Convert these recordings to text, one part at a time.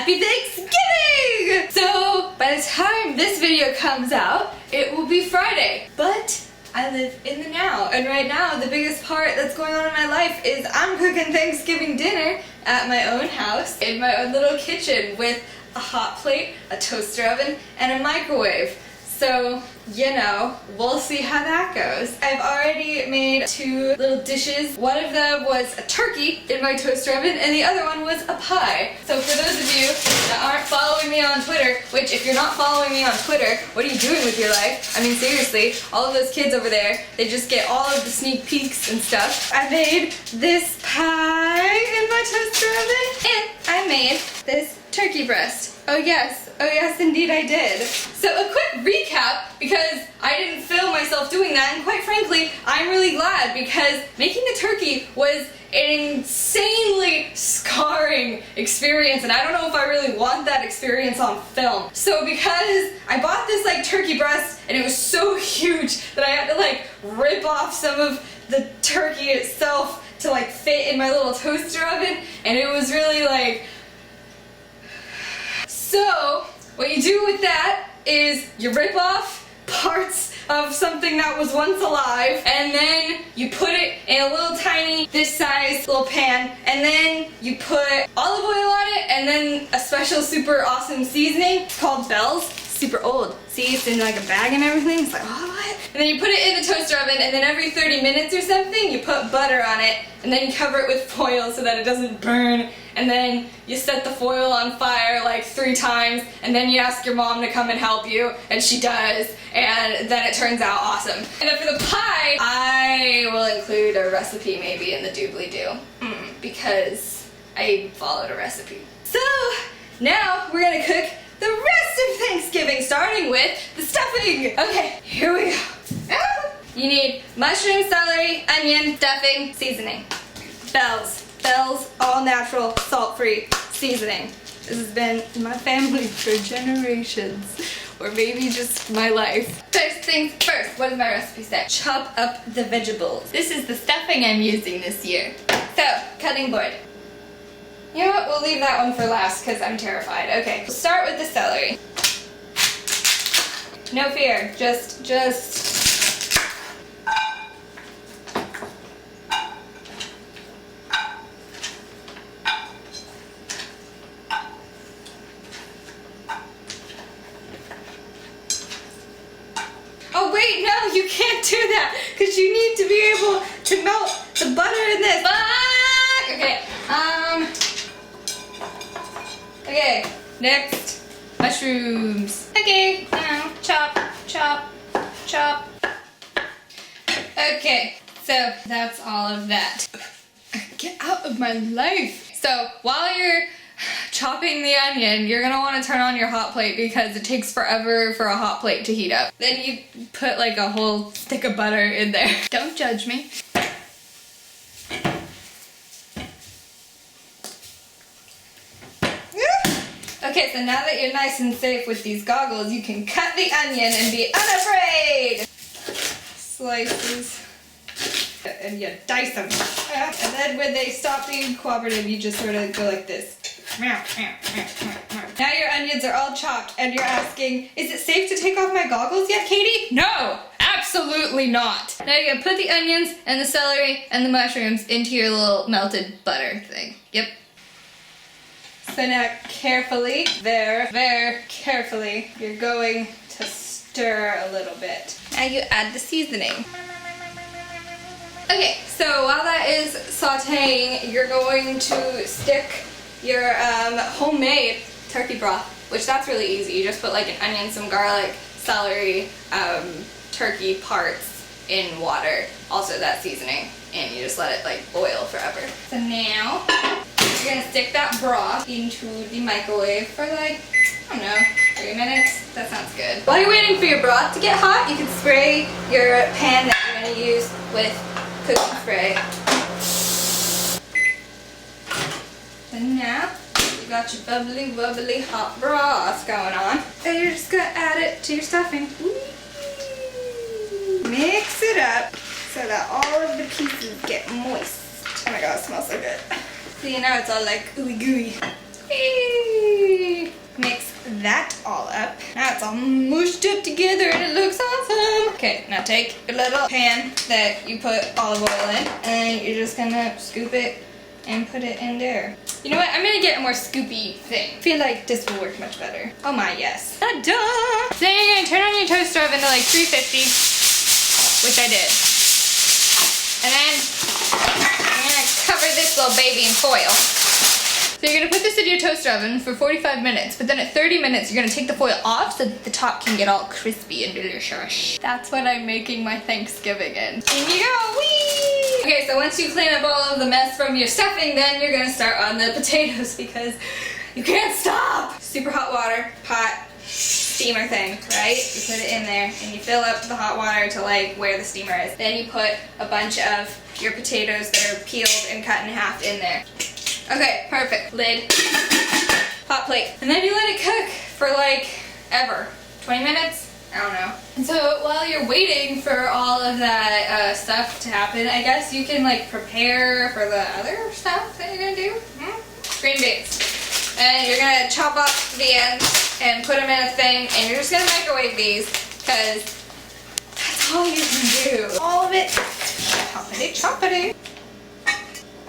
Happy Thanksgiving! So, by the time this video comes out, it will be Friday. But I live in the now, and right now the biggest part that's going on in my life is I'm cooking Thanksgiving dinner at my own house, in my own little kitchen, with a hot plate, a toaster oven, and a microwave. So, you know, we'll see how that goes. I've already made 2 little dishes. One of them was a turkey in my toaster oven, and the other one was a pie. So for those of you that aren't following me on Twitter, which if you're not following me on Twitter, what are you doing with your life? I mean, seriously, all of those kids over there, they just get all of the sneak peeks and stuff. I made this pie in my toaster oven, and I made this turkey breast. Oh yes indeed I did. So a quick recap, because I didn't film myself doing that, and quite frankly, I'm really glad, because making the turkey was an insanely scarring experience, and I don't know if I really want that experience on film. So because I bought this like turkey breast, and it was so huge that I had to like rip off some of the turkey itself to like fit in my little toaster oven, and it was really like... So, what you do with that is you rip off parts of something that was once alive, and then you put it in a little tiny, this size little pan, and then you put olive oil on it, and then a special super awesome seasoning called Bell's. Super old. See, it's in like a bag and everything. It's like, oh, what? And then you put it in the toaster oven, and then every 30 minutes or something, you put butter on it, and then you cover it with foil so that it doesn't burn, and then you set the foil on fire like 3 times, and then you ask your mom to come and help you, and she does, and then it turns out awesome. And then for the pie, I will include a recipe maybe in the doobly-doo, because I followed a recipe. So, now we're gonna cook the rest of Thanksgiving, starting with the stuffing. Okay, here we go. You need mushroom, celery, onion, stuffing, seasoning. Bell's all natural, salt-free seasoning. This has been in my family for generations, or maybe just my life. First things first, what does my recipe say? Chop up the vegetables. This is the stuffing I'm using this year. So, cutting board. You know what, we'll leave that one for last because I'm terrified. Okay, we'll start with the celery. No fear, just... Oh wait, no, you can't do that because you need to be able to melt the butter in this. Okay, okay, next, mushrooms. Okay, now chop, chop, chop. Okay, so that's all of that. Get out of my life. So while you're chopping the onion, you're gonna want to turn on your hot plate because it takes forever for a hot plate to heat up. Then you put like a whole stick of butter in there. Don't judge me. Okay, so now that you're nice and safe with these goggles, you can cut the onion and be unafraid! Slices. And you dice them. And then when they stop being cooperative, you just sort of go like this. Now your onions are all chopped, and you're asking, is it safe to take off my goggles yet, Katie? No! Absolutely not! Now you're gonna put the onions and the celery and the mushrooms into your little melted butter thing. Yep. So now carefully, very carefully, you're going to stir a little bit. Now you add the seasoning. Okay, so while that is sauteing, you're going to stick your homemade turkey broth, which that's really easy. You just put like an onion, some garlic, celery, turkey parts in water, also that seasoning, and you just let it like boil forever. So now, you're gonna stick that broth into the microwave for like, I don't know, 3 minutes. That sounds good. While you're waiting for your broth to get hot, you can spray your pan that you're gonna use with cooking spray. And now, you got your bubbly, bubbly hot broth going on. And you're just gonna add it to your stuffing. Mix it up so that all of the pieces get moist. Oh my god, it smells so good. See, now it's all like ooey gooey. that's all mushed up together and it looks awesome. Okay, now take your little pan that you put olive oil in and you're just gonna scoop it and put it in there. You know what? I'm gonna get a more scoopy thing. I feel like this will work much better. Oh my, yes. Ta-da! So then you're gonna turn on your toaster oven to like 350, which I did. And then I'm gonna cover this little baby in foil. So you're gonna put this in your toaster oven for 45 minutes, but then at 30 minutes you're gonna take the foil off so that the top can get all crispy and delicious. That's what I'm making my Thanksgiving in. In you go, whee! Okay, so once you clean up all of the mess from your stuffing, then you're gonna start on the potatoes because you can't stop! Super hot water, pot, steamer thing, right? You put it in there and you fill up the hot water to like where the steamer is. Then you put a bunch of your potatoes that are peeled and cut in half in there. Okay, perfect. Lid, hot plate. And then you let it cook for like ever. 20 minutes? I don't know. And so while you're waiting for all of that stuff to happen, I guess you can like prepare for the other stuff that you're gonna do. Green beans. And you're gonna chop off the ends and put them in a thing and you're just gonna microwave these because that's all you can do. All of it. Choppity choppity.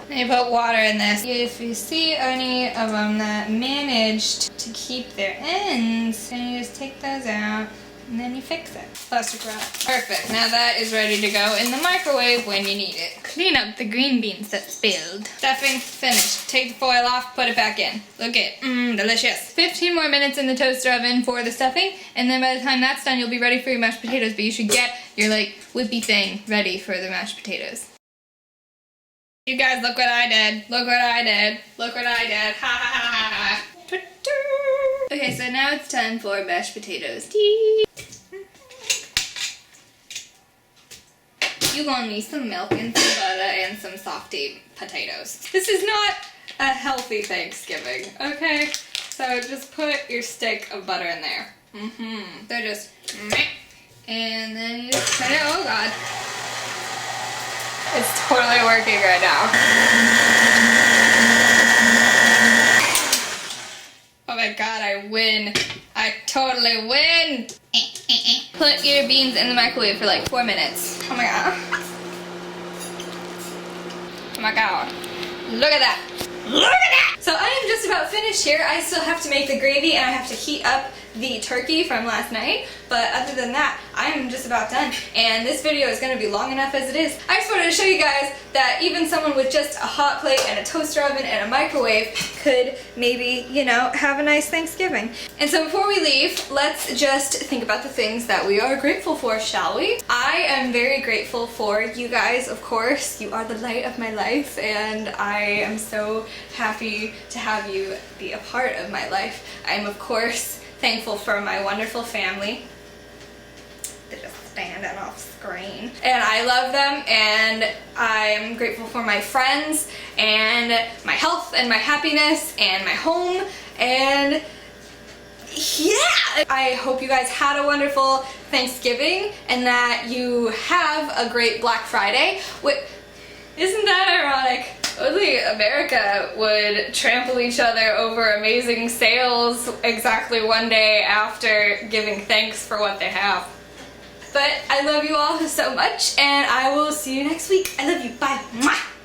And you put water in this. If you see any of them that managed to keep their ends, then you just take those out and then you fix it. Plastic wrap. Perfect. Now that is ready to go in the microwave when you need it. Clean up the green beans that spilled. Stuffing finished. Take the foil off, put it back in. Look it. Delicious. 15 more minutes in the toaster oven for the stuffing, and then by the time that's done, you'll be ready for your mashed potatoes, but you should get your like whippy thing ready for the mashed potatoes. You guys, look what I did. Look what I did. Look what I did. Ha ha ha ha. Okay, so now it's time for mashed potatoes. You gonna need some milk and some butter and some softy potatoes. This is not a healthy Thanksgiving, okay? So just put your stick of butter in there. So just, and then you just put it, oh god. It's totally working right now. Oh my god, I win. I totally win. Put your beans in the microwave for like 4 minutes. Oh my god. Oh my god. Look at that. Look at that! So I am just about finished here. I still have to make the gravy and I have to heat up the turkey from last night, but other than that, I'm just about done. And this video is gonna be long enough as it is. I just wanted to show you guys that even someone with just a hot plate and a toaster oven and a microwave could maybe, you know, have a nice Thanksgiving. And so before we leave, let's just think about the things that we are grateful for, shall we? I am very grateful for you guys, of course. You are the light of my life, and I am so happy to have you be a part of my life. I am, of course, thankful for my wonderful family. They're just standing off screen. And I love them, and I'm grateful for my friends, and my health, and my happiness, and my home, and yeah! I hope you guys had a wonderful Thanksgiving, and that you have a great Black Friday. Wait, isn't that ironic? Only America would trample each other over amazing sales exactly one day after giving thanks for what they have. But I love you all so much, and I will see you next week. I love you. Bye. Mwah.